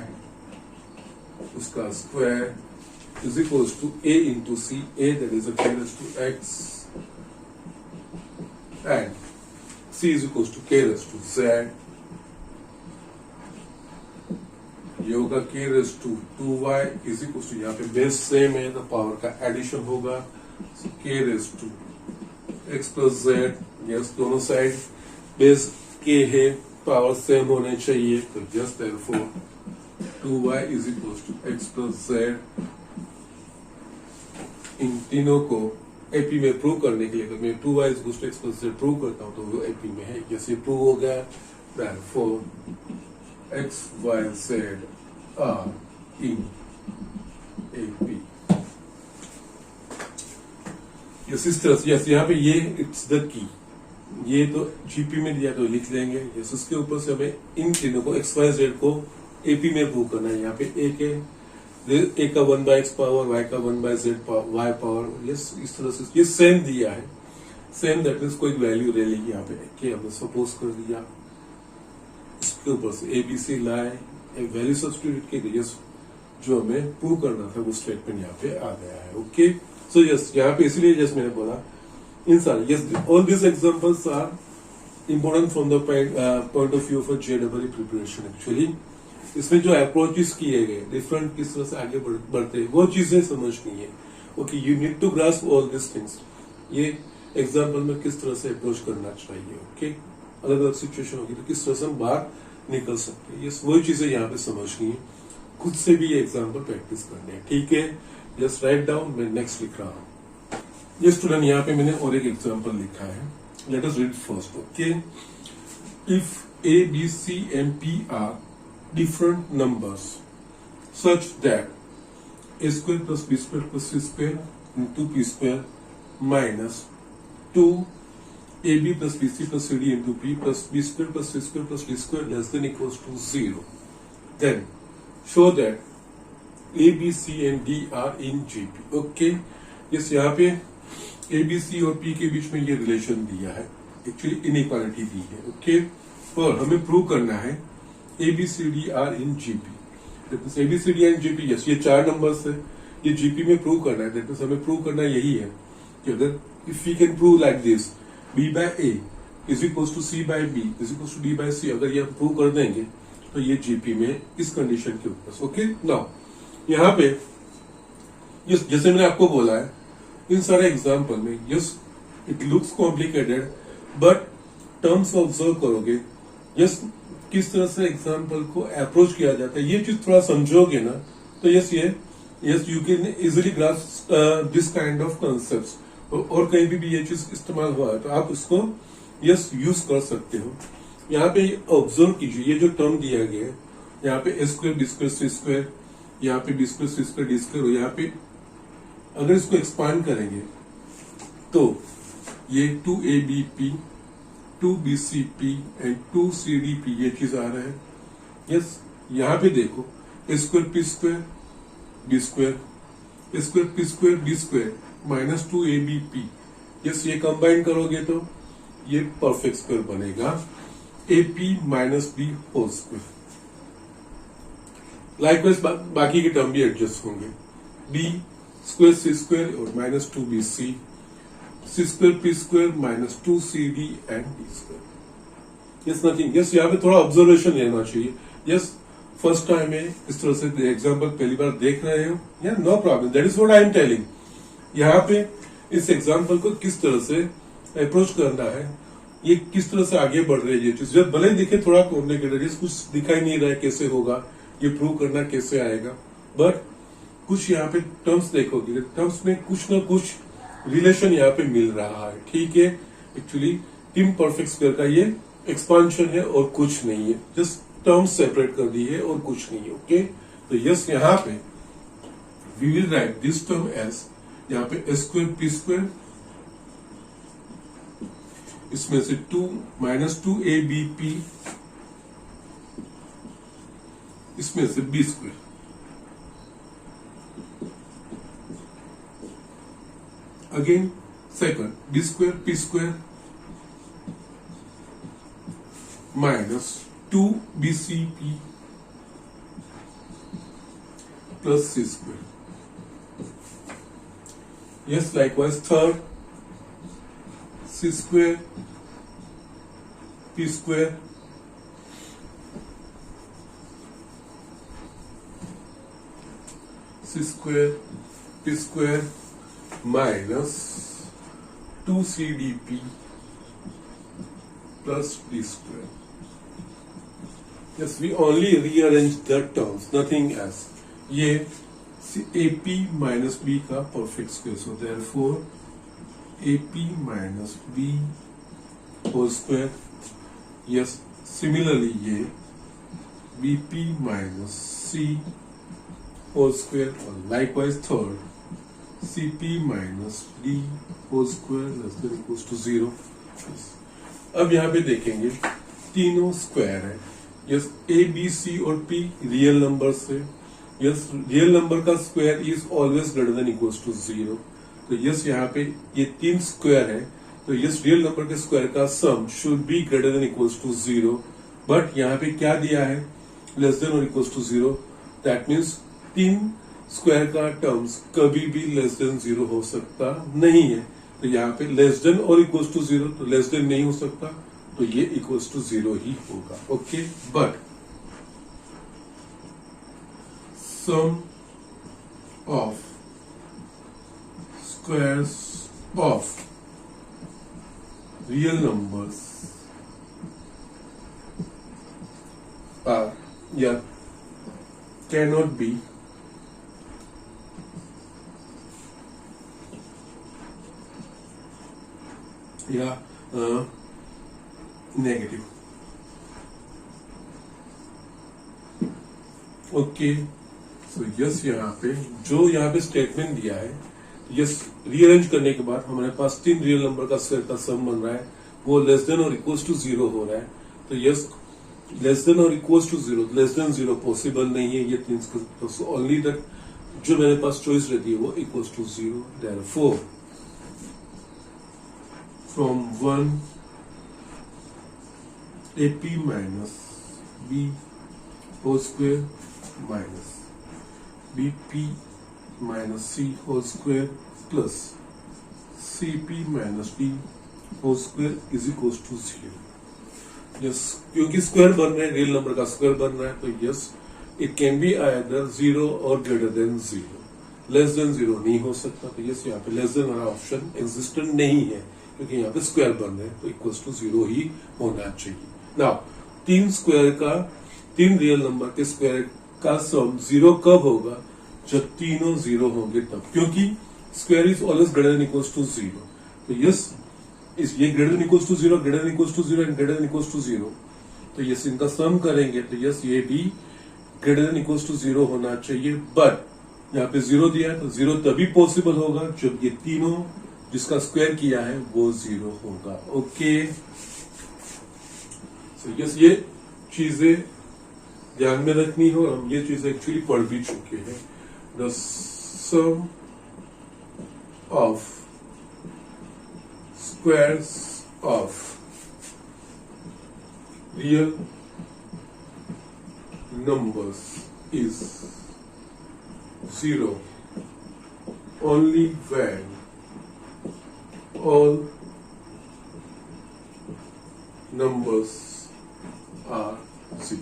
उसका square is equals to A into C. A, that is a k raised to x, and C is equals to k raised to z. ये होगा k raised to 2y is equals to, यहाँ पे base same है तो power का addition होगा. So k raised to x plus z. Yes, दोनों side base k है, पावर सेम होने चाहिए, तो just therefore 2y is equals to x plus z. इन तीनों को एपी में प्रूव करने के लिए अगर मैं 2y is equals to x plus z prove करता हूँ तो वो एपी में है. जैसे प्रूव हो गया, therefore x, y, z are in AP. Yes, इस तरह से, यस, यहाँ पे ये इट्स द की, ये तो जीपी में दिया तो लिख लेंगे. यस, उसके ऊपर से हमें इन तीनों को एक्स वाई जेड को एपी में प्रूव करना है. यहाँ पे ए के ए का 1/x पावर, वाई का 1/z वाई पावर. यस, इस तरह से ये सेम दिया है, सेम, दैट मीन्स कोई वैल्यू ले लेगी यहाँ पे के हमने सपोज कर दिया. इसके ऊपर से एबीसी लाए, वैल्यू सब्स्टिट्यूट के लिए जो हमें प्रूव करना था वो स्टेटमेंट यहाँ पे आ गया है. ओके, सो यस, यहाँ पे इसलिए जस्ट मैंने बोला इन सारे, yes, all this examples are important from the point of view for जेडबल प्रिपरेशन. एक्चुअली इसमें जो अप्रोचेस किए गए डिफरेंट, किस तरह से आगे बढ़ते वो चीजें समझनी है. Okay, you need to grasp all this things. ये एग्जाम्पल में किस तरह से अप्रोच करना चाहिए. ओके, अलग अलग सिचुएशन होगी तो किस तरह से हम बाहर निकल सकते हैं, यस, वही चीजें यहाँ पे समझनी है. खुद से भी ये एग्जाम्पल प्रैक्टिस करने हैं. ठीक है, जस्ट राइट डाउन, मैं नेक्स्ट लिख रहा हूँ. ये स्टूडेंट, यहाँ पे मैंने और एक एग्जाम्पल लिखा है. Let us read first. Okay, if A, B, C and P are different numbers such that A square plus B square plus C square into P square minus 2 AB plus BC plus CD into P plus B square plus C square plus D square less than equals to 0. Then show that A, B, C and D are in GP. Okay, yes, यहाँ पे A, B, C और P के बीच में ये relation दिया है, actually inequality दी है. ओके, और हमें प्रूव करना है A, B, C, D are in GP. That means A, B, C, D and GP. yes, ये 4 नंबर्स है, ये GP में प्रूव करना है. That means हमें प्रूव करना यही है कि अगर if we can prove like this, B by A is equals to C by B is equals to D by C, अगर ये हम प्रूव कर देंगे तो ये जीपी में इस कंडीशन के ऊपर. ओके, नाउ यहाँ पे यस, जैसे मैंने आपको बोला है इन सारे एग्जाम्पल में, yes, it looks complicated but terms observe करोगे, यस, किस तरह से एग्जाम्पल को अप्रोच किया जाता है, ये चीज थोड़ा समझोगे ना तो यस, ये yes, you can easily grasp this kind of concepts. और कहीं भी ये चीज इस्तेमाल हुआ है तो आप उसको यस यूज कर सकते हो. यहाँ पे ऑब्जर्व कीजिए, ये जो टर्म दिया गया है यहाँ पे ए square b square c square, यहाँ पे B square c square D square, यहाँ पे अगर इसको एक्सपांड करेंगे तो ये 2ABP 2BCP एंड 2CDP ये चीज आ रहा है. यस, यहाँ पे देखो a square P square b square, a square P square b square minus 2ABP. Yes, ये कंबाइन करोगे तो ये परफेक्ट स्क्वायर बनेगा AP minus b whole square. Likewise बाकी के टर्म भी एडजस्ट होंगे. बी स्क्वायर सी स्क्वायर और minus 2BC, c square P square minus 2CD and d square. Yes, nothing. Yes, यहाँ पे थोड़ा ऑब्जर्वेशन लेना चाहिए. यस, फर्स्ट टाइम है इस तरह से एग्जाम्पल पहली बार देख रहे हो, या no problem, that is what I am telling. यहाँ पे इस एग्जाम्पल को किस तरह से अप्रोच करना है, ये किस तरह से आगे बढ़ रही है ये चीज, जब भले ही दिखे थोड़ा कॉम्प्लिकेटेड, कुछ दिखाई नहीं रहा है कैसे होगा, ये प्रूव करना कैसे आएगा, बट कुछ यहाँ पे टर्म्स देखोगे, टर्म्स में कुछ ना कुछ रिलेशन यहाँ पे मिल रहा है. ठीक है, एक्चुअली टीम परफेक्ट स्क्वायर का ये एक्सपांशन है और कुछ नहीं है, जस्ट टर्म्स सेपरेट कर दी है और कुछ नहीं है. ओके, तो यस यहाँ पे we will write this term as, यहाँ पे ए स्क्वायर पी स्क्वायर, इसमें से 2 माइनस 2ab, इसमें से B square, again second B square P square minus 2bcp plus c square. Yes, likewise third c square p square c square p square minus 2cdp plus d square. Yes, we only rearrange the terms, nothing else. ये AP minus B का perfect square, so therefore AP minus B whole square. Yes, similarly ये BP minus C whole square, और likewise third CP minus D whole square less than equals to 0. Yes. अब यहाँ पे देखेंगे तीनों square है. Yes A B C और P real number से. यस रियल नंबर का square is always greater than equals to 0. तो यस यहाँ पे ये तीन स्क्वायर है, तो यस रियल नंबर के स्क्वायर का sum should be greater than equals to 0. But यहाँ पे क्या दिया है, लेस देन और इक्वल्स टू 0. दैट मीन्स तीन स्क्वायर का टर्म्स कभी भी लेस देन 0 हो सकता नहीं है. तो यहाँ पे लेस देन और इक्वल्स टू 0, तो लेस देन नहीं हो सकता, तो ये इक्वल्स टू 0 ही होगा. Okay, but sum of squares of real numbers are या कैनॉट बी या नेगेटिव. ओके, सो यस यहाँ पे जो यहाँ पे स्टेटमेंट दिया है, यस रीअरेंज करने के बाद हमारे पास तीन रियल नंबर का स्क्वायर का सम बन रहा है, वो लेस देन और इक्वल्स टू 0 हो रहा है. तो यस लेस देन और equals to 0, less than 0 possible नहीं है. ये तीन ओनली दैट जो मेरे पास चॉइस रहती है वो equals to 0. Therefore from 1 AP minus B whole square minus BP minus C whole square plus CP minus D whole square is equals to 0. Yes, क्योंकि स्क्वायर बन रहे हैं, रियल नंबर का स्क्वायर बन रहा है, तो yes it can be either 0 और ग्रेटर देन 0. लेस देन 0 नहीं हो सकता. तो यस यहाँ पे लेस देन वाला ऑप्शन एग्जिस्टेंट नहीं है, क्योंकि यहाँ पे स्क्वायर बन रहे हैं, तो इक्वल्स टू 0 ही होना चाहिए. नाउ तीन स्क्वायर का, तीन रियल नंबर के स्क्वायर का सम 0 कब होगा, जब तीनों 0 होंगे तब, क्योंकि square is always greater than equals to 0. तो यस ये greater than equals to 0, greater than equals to 0 and greater than equals to 0. तो यस इनका सम करेंगे तो यस ये भी ग्रेटर देन इक्वल्स टू 0 होना चाहिए. बट यहाँ पे 0 दिया है, तो 0 तभी पॉसिबल होगा जब ये तीनों जिसका स्क्वायर किया है वो 0 होगा. ओके, सो यस ये चीजें ध्यान में रखनी हो. हम ये चीजें एक्चुअली पढ़ भी चुके हैं. The sum of squares of real numbers is 0 only when all numbers are 0.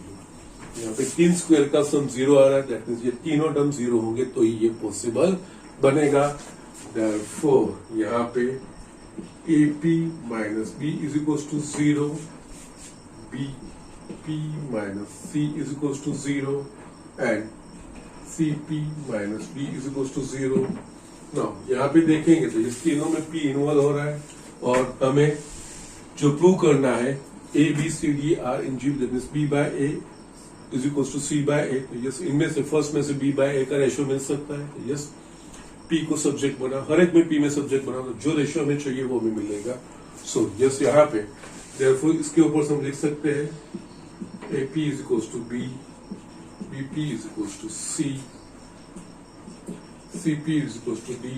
यहाँ पे तीन स्क्वायर का सम 0 आ रहा है, दैट मीन्स ये तीनों टर्म 0 होंगे तो ही ये पॉसिबल बनेगा. देयरफॉर यहाँ पे AP minus B is equals to 0, BP minus C is equals to 0 and CP minus D is equals to 0. Now यहाँ पे देखेंगे तो इस तीनों में P इन्वॉल्व हो रहा है, और हमें जो प्रूव करना है A B C D R in G, that means B by A is equal to C by a. तो यस, इनमें से फर्स्ट में से बी बाय ए का रेशियो मिल सकता है। तो यस, पी को सब्जेक्ट बना, हर एक में पी में सब्जेक्ट बना, तो जो रेशियो हमें चाहिए वो हमें मिलेगा। सो यस, यहाँ पे देयरफॉर इसके ऊपर से हम लिख सकते हैं A P is equal to B, B P is equal to C, C P is equal to D.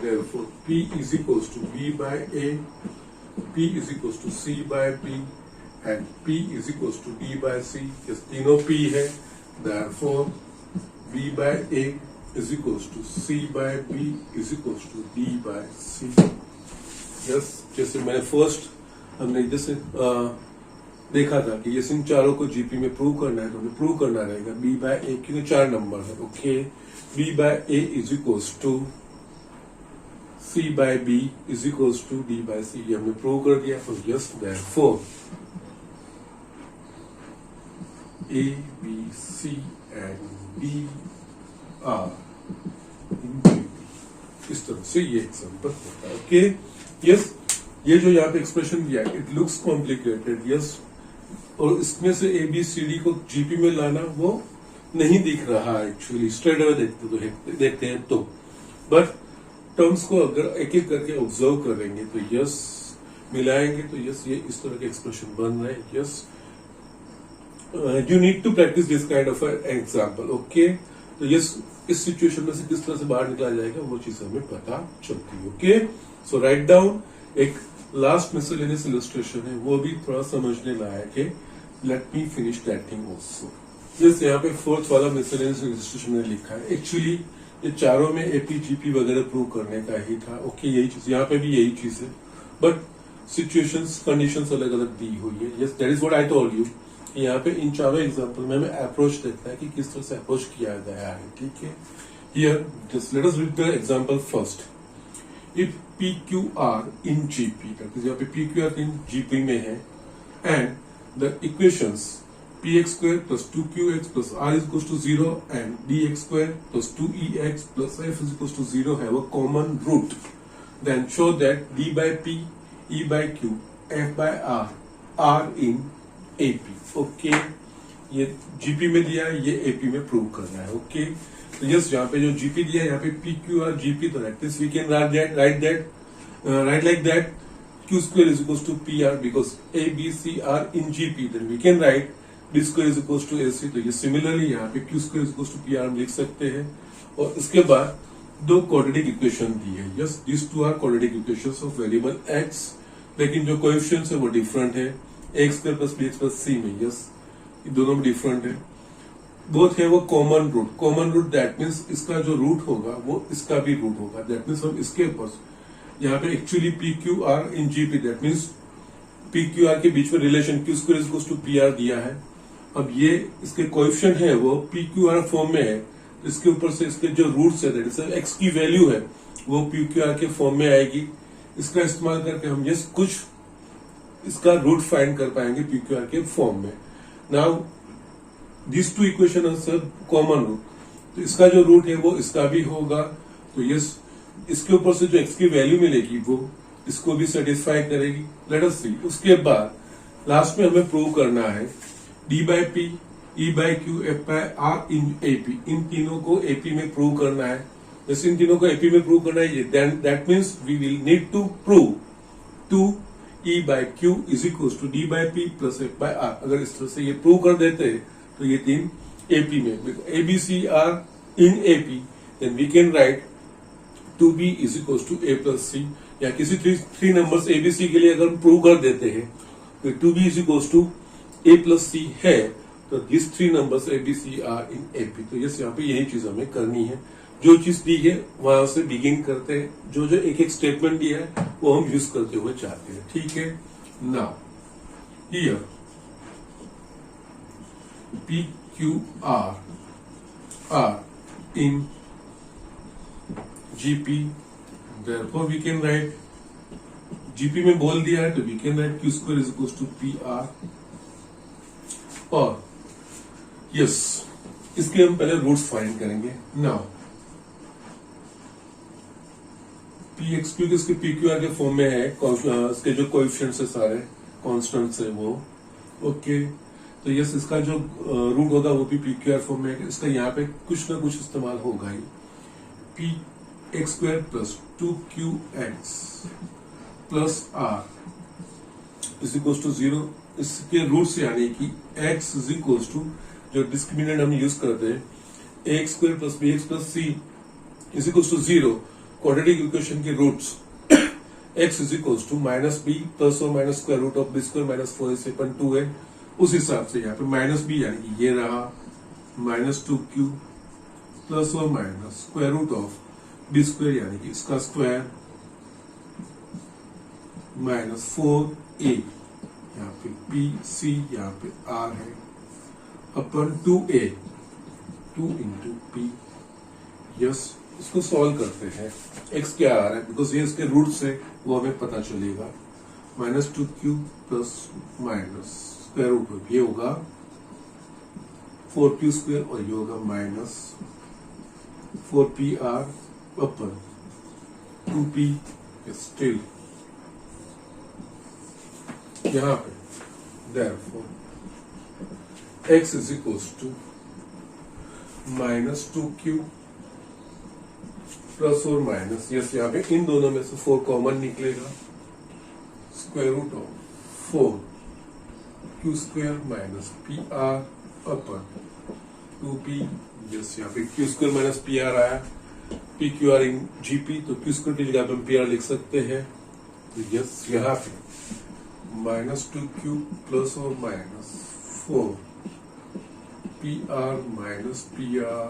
Therefore P is equal to B by A, P is equal to C by P and P is equals to D by C। yes, तीनों P है, therefore B by A is equals to C by B is equals to D by C। yes, जैसे मैंने first हमने जैसे देखा था कि ये इन चारों को जीपी में प्रूव करना है, तो हमें प्रूव करना रहेगा B by A क्योंकि 4 नंबर है। Okay, B by A is equals to C by B is equals to D by C, ये हमने प्रूव कर दिया। तो yes, therefore A, B, C and D are in GP। इस तरह से ये एग्जाम्पल होता है। ओके, यस, ये जो यहाँ पे एक्सप्रेशन दिया है इट लुक्स कॉम्प्लिकेटेड। यस, और इसमें से ए बी सी डी को जीपी में लाना वो नहीं दिख रहा है एक्चुअली, स्ट्रेट अवे देखते हैं तो, बट टर्म्स को अगर एक एक करके ऑब्जर्व करेंगे तो यस, मिलाएंगे तो यस, ये इस तरह के एक्सप्रेशन बन रहे हैं। Yes, you need to practice this kind of an example। okay, तो यस, इस सिचुएशन में से किस तरह से बाहर निकला जाएगा वो चीज हमें पता चलती है। ओके, सो राइट डाउन एक लास्ट मिसलेनियस इलस्ट्रेशन है, वो भी थोड़ा समझने लायक है। Let me finish that thing also. Yes, यहाँ पे फोर्थ वाला मिसलेनियस इलस्ट्रेशन में लिखा है, एक्चुअली ये चारों में एपी जीपी वगैरह प्रूव करने का ही था। ओके, यही चीज यहाँ पे भी यही चीज है, बट सिचुएशंस कंडीशंस अलग अलग दी हुई है। Yes, that is what I told you. यहाँ पे इन चारों एग्जांपल में हमें अप्रोच देखता है कि किस तरह से अप्रोच किया गया है। ठीक है, here just let us read the example first. If P Q R in GP, यहाँ पे P Q R in GP में है and the equations P x square plus 2qx plus are is equal to 0 and D X square plus 2ex plus F is equal to 0 have a common root, then show that D by P, E by Q, F by are in AP. Okay, ये GP में दिया है, ये AP में prove करना है। Okay, तो yes, यहाँ पे जो जीपी दिया है यहाँ पे पी क्यू आर जीपी, तो that means we can write like that q square is equal to P R, because a B c are in GP, then we can write d square is equal to a c. तो ये similarly यहाँ पे q square is equal to P R हम लिख सकते हैं। और इसके बाद दो क्वाड्रेटिक इक्वेशन दी है। Yes, this two are quadratic equations of variable x, लेकिन जो कोएफिशिएंट्स है वो डिफरेंट है, x square plus b x plus c में। यस, ये दोनों में डिफरेंट है। बोथ है वो common root, common root that means इसका जो रूट होगा वो इसका भी रूट होगा। दैट मीन्स हम इसके ऊपर यहाँ पे actually P Q R in GP, that means P Q R के बीच में relation Q square is equal to P R दिया है। अब ये इसके कोएफिशिएंट है वो पी क्यू आर फॉर्म में है, तो इसके ऊपर से इसके जो रूट्स है दैट इज एक्स की वैल्यू है वो पी क्यू आर के फॉर्म में आएगी। इसका इस्तेमाल करके हम यस कुछ इसका रूट फाइंड कर पाएंगे पी क्यू आर के फॉर्म में। Now this two equation are common root, तो इसका जो रूट है वो इसका भी होगा। तो यस, इसके ऊपर से जो एक्स की वैल्यू मिलेगी वो इसको भी सेटिस्फाई करेगी। लेट अस सी, उसके बाद लास्ट में हमें प्रूव करना है d by P, E by Q, F by are in AP, इन तीनों को एपी में प्रूव करना है। जैसे इन तीनों को एपी में प्रूव करना है, that means we will need to prove to E by Q is equals to D by P plus F by R। अगर इस तरह से ये प्रूव कर देते हैं तो ये तीन AP में, A B C are in AP, then we can write 2B is equals to A plus C। या किसी थ्री नंबर्स ABC के लिए अगर हम प्रूव कर देते हैं तो 2B is equals to A plus C है, तो this three numbers ABC are in AP। तो यस, यहाँ पे यही चीज हमें करनी है, जो चीज दी है वहां से बिगिन करते हैं, जो जो एक एक स्टेटमेंट दिया है वो हम यूज करते हुए चाहते हैं। ठीक है, now here P Q R in GP, therefore we can write, GP में बोल दिया है तो we can write Q square is equal to P R. और यस, इसके हम पहले रूट्स फाइंड करेंगे। नाउ पी एक्स क्यू इसके पी क्यू आर के फॉर्म में है, इसके जो कोएफिशिएंट्स है सारे कांस्टेंट्स है वो। ओके, तो यस इसका जो रूट होगा वो भी पी क्यू आर फॉर्म में, इसका यहाँ पे कुछ ना कुछ इस्तेमाल होगा ही। P x square plus 2qx plus are is equal to 0। इसके रूट से यानी कि x इज इक्वल टू, जो डिस्क्रिमिनेंट हम यूज करते हैं, x square plus b x plus c is equal to 0। Quadratic equation के roots x is equal to minus b plus और minus square root of B square minus 4ac/2a। उस हिसाब से यहाँ पे माइनस बी यानी कि ये रहा माइनस 2q प्लस और minus square root of B square यानी कि इसका स्क्वायर माइनस 4a, यहाँ पे b c यहाँ पे r है, अपन 2a 2 इंटू पी। यस इसको सॉल्व करते हैं। x क्या आ रहा है, बिकॉज ये इसके रूट्स है वो हमें पता चलेगा। Minus 2q plus minus square root of ये होगा 4q स्क्वायर और ये होगा माइनस 4pr अपन 2p स्टिल यहाँ पे therefore x is equals to minus 2q plus और माइनस, यस यहाँ पे इन दोनों में से 4 कॉमन निकलेगा, square root of 4q square minus p r upon 2p। Yes यहाँ पे q square minus p r आया, p Q R in GP, तो q स्क्वायर की जगह पे हम पी आर लिख सकते हैं। तो यस यहाँ पे माइनस 2q प्लस और minus 4 p r minus p r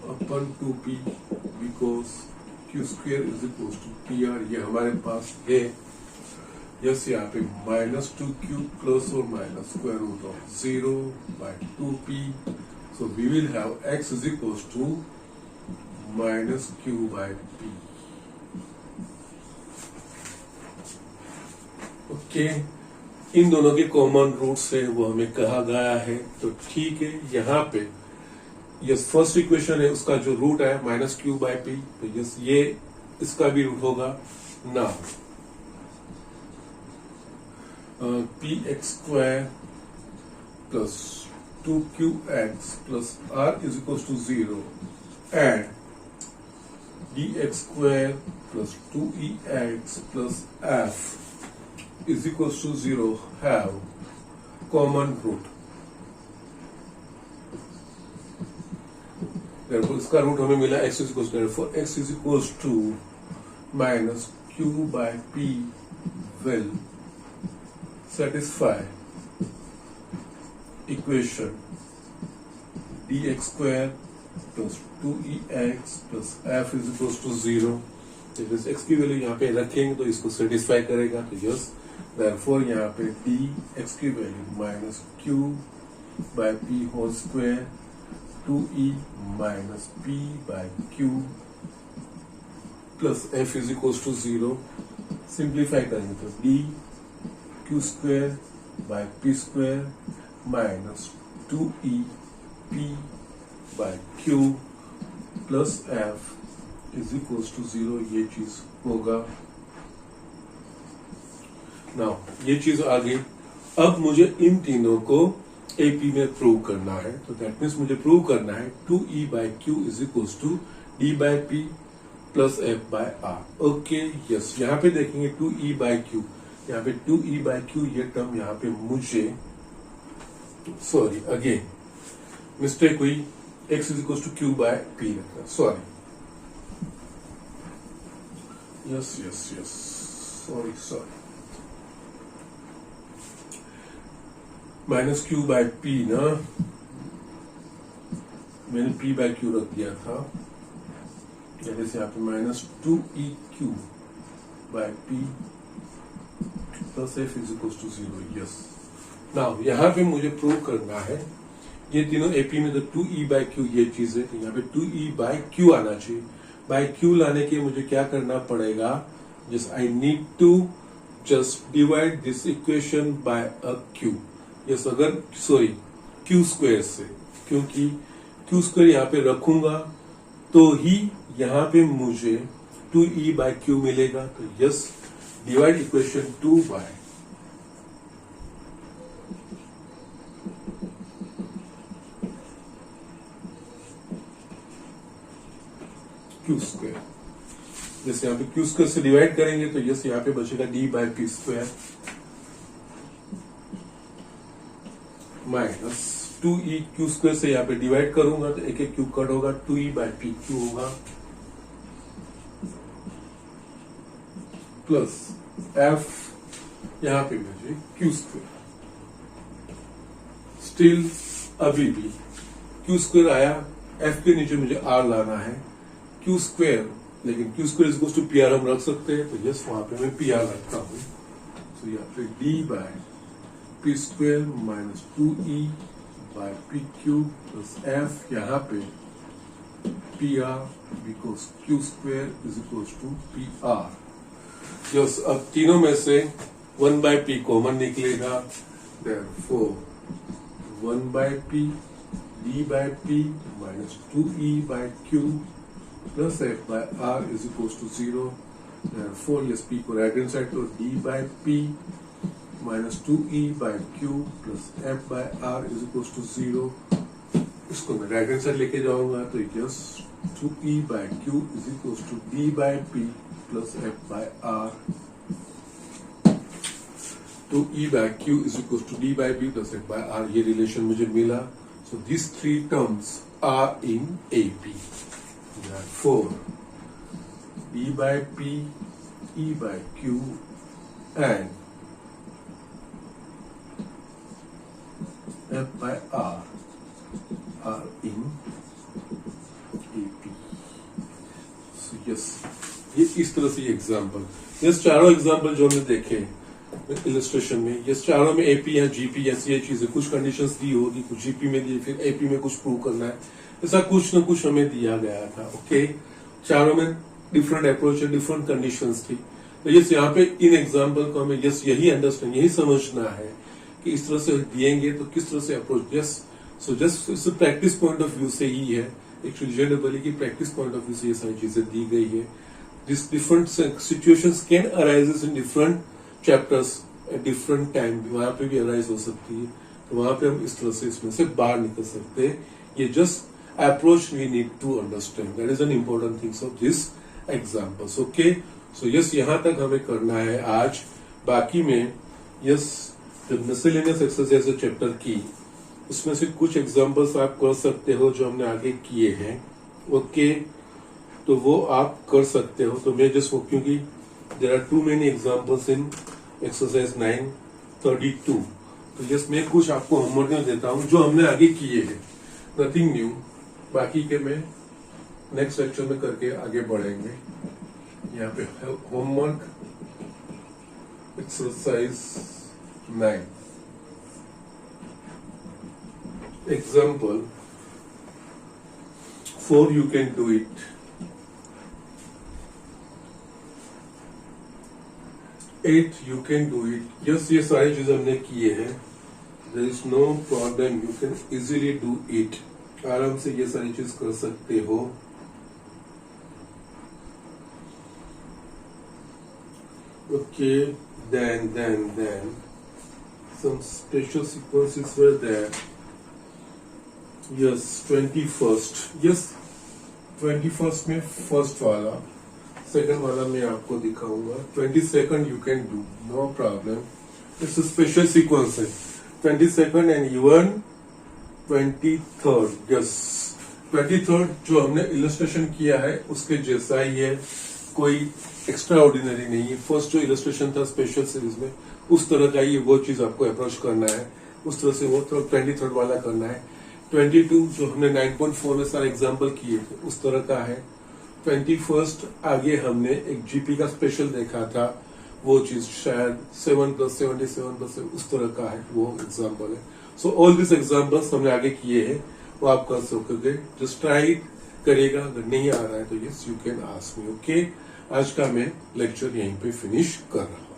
upon 2p because q square is equal to P r, ये हमारे पास है। यस यहाँ पे माइनस 2q प्लस और minus square root of 0 by 2p, so we will have x is equal to minus q by p। Okay, इन दोनों के कॉमन रूट्स है वो हमें कहा गया है, तो ठीक है। यहाँ पे यस फर्स्ट इक्वेशन है उसका जो रूट है माइनस क्यू बाय पी, तो यस ये इसका भी रूट होगा ना, P x square plus 2qx plus are is equal to 0 and D X square plus 2ex plus F is equal to 0 have common root. इसका root हमें मिला x is equal to, x is equal to minus q by p will satisfy equation dx square plus 2ex plus f is equal to 0। x की value यहाँ पे रखेंगे तो इसको satisfy करेगा, तो यस देयरफॉर यहाँ पे dx की value minus q by p whole square 2e minus p by q plus f is equal to 0। Simplify करेंगे तो d q square by p square minus 2e p by q plus f is equal to 0, ये चीज होगा। Now ये चीज आ गई। अब मुझे इन तीनों को एपी में प्रूव करना है, तो दैट मीन्स मुझे प्रूव करना है 2e by q is equal to d by p plus f by r। Okay yes, यहाँ पे देखेंगे 2e बाय q, यहाँ पे 2e बाय q ये टर्म यहाँ पे मुझे, सॉरी अगेन मिस्टेक हुई, x is equal to q by p रखना, sorry yes yes yes sorry minus Q by P ना, मैंने p बाय q रख दिया था, जैसे यहाँ पे minus 2eq by p plus f is equal to 0। Yes now यहाँ पे मुझे प्रूव करना है ये तीनों एपी में, तो 2e बाय q ये चीज है, तो यहाँ पे 2e बाय q आना चाहिए। बाय q लाने के मुझे क्या करना पड़ेगा, just I need to just divide this equation by a q। Yes अगर सॉरी q स्क्वायर से, क्योंकि q स्क्वायर यहाँ पे रखूंगा तो ही यहाँ पे मुझे 2e बाय q मिलेगा, तो yes divide equation 2 by Q square. जैसे यहाँ पे क्यू स्क्वायर से डिवाइड करेंगे तो यस यहाँ पे बचेगा D by P square minus 2e Q square से यहाँ पे डिवाइड करूंगा तो एक एक क्यू कट होगा 2e बाई पी क्यू होगा प्लस एफ यहाँ पे बचे क्यू स्क्वायर। स्टिल अभी भी क्यू स्क्वायर आया, एफ के नीचे मुझे आर लाना है क्यू स्क्वायर, लेकिन Q square is to P R हम रख सकते हैं तो यस वहां पे मैं पी आर रखता हूं। तो यहाँ पे D by P square minus 2e by P Q plus F यहाँ पे P are because Q square is equal to P R. Yes अब तीनों में से 1 बाय पी कॉमन निकलेगा, therefore 1 by P d by p minus 2e by q plus f by r is equals to 0. Therefore, yes, p को right hand side तो d by p minus 2e by q plus f by r is equals to 0. इसको मैं right hand side लेके जाऊंगा तो yes 2e by q is equals to d by p plus f by r. 2e by q is equals to d by p plus f by r ये relation मुझे मिला। So these three terms are in AP. Therefore, d by p, e by q, and f by r are in AP. So yes, ये इस तरह से example, ये चारों example जो हमने देखे इलस्ट्रेशन में, ये चारों में एपी या जीपी ऐसी ये चीजें, कुछ कंडीशंस दी होगी, कुछ जीपी में दी, फिर एपी में कुछ प्रूव करना है, ऐसा कुछ न कुछ हमें दिया गया था। ओके, चारों में डिफरेंट अप्रोच है, डिफरेंट कंडीशंस थी। तो यस यहाँ पे इन एग्जाम्पल को हमें यस यही अंडरस्टैंड, यही समझना है कि इस तरह से दिएंगे तो किस तरह से approach. Yes so just practice point of view से ही है, एक्चुअली जनरली की प्रैक्टिस पॉइंट ऑफ व्यू से ये सारी चीजें दी गई है। This different situations can arises in different chapters at different time, वहां पे भी अराइज हो सकती है, तो वहां पे हम इस तरह से इसमें से बाहर निकल सकते हैं। ये just approach we need to understand, that is an important things of this examples. Okay, so yes यहाँ तक हमें करना है आज। बाकी में यस जब मिसलेनियस एक्सरसाइज चैप्टर की, उसमें से कुछ एग्जाम्पल्स आप कर सकते हो जो हमने आगे किए हैं। ओके, तो वो आप कर सकते हो। तो मैं जस्ट क्योंकि there are too many examples in exercise 932, तो यस मैं कुछ आपको होमवर्क में देता हूं जो हमने आगे किए हैं, नथिंग न्यू। बाकी के मैं नेक्स्ट लेक्चर में करके आगे बढ़ेंगे। यहाँ पे homework exercise 9 example 4 you can do it। 8 you can do it। Yes ये सारी चीजें हमने किए हैं, there is no problem, you can easily do it. आराम से ये सारी चीज कर सकते हो। Okay, then some special sequences were there। Yes 21st, yes 21st में फर्स्ट वाला, सेकंड वाला मैं आपको दिखाऊंगा। 22nd you can do, no problem, it's special sequence है। 22nd and even 23rd, yes 23rd जो हमने इलस्ट्रेशन किया है उसके जैसा ही है, कोई एक्स्ट्रा ऑर्डिनरी नहीं है। फर्स्ट जो इलस्ट्रेशन था स्पेशल सीरीज में उस तरह का ही वो चीज आपको अप्रोच करना है, उस तरह से वो 23rd वाला करना है। 22 जो हमने 9.4 में सारे एग्जाम्पल किए थे उस तरह का है। 21st आगे हमने एक जीपी का स्पेशल देखा था, वो चीज शायद 7 + 77 उस तरह का है, वो एग्जाम्पल है। सो ऑल दिस एग्जाम्पल्स हमने आगे किए हैं, वो आप कर सकोगे। जस्ट ट्राई करेगा, अगर नहीं आ रहा है तो yes you can ask me. Okay, आज का मैं लेक्चर यहीं पे फिनिश कर रहा हूं।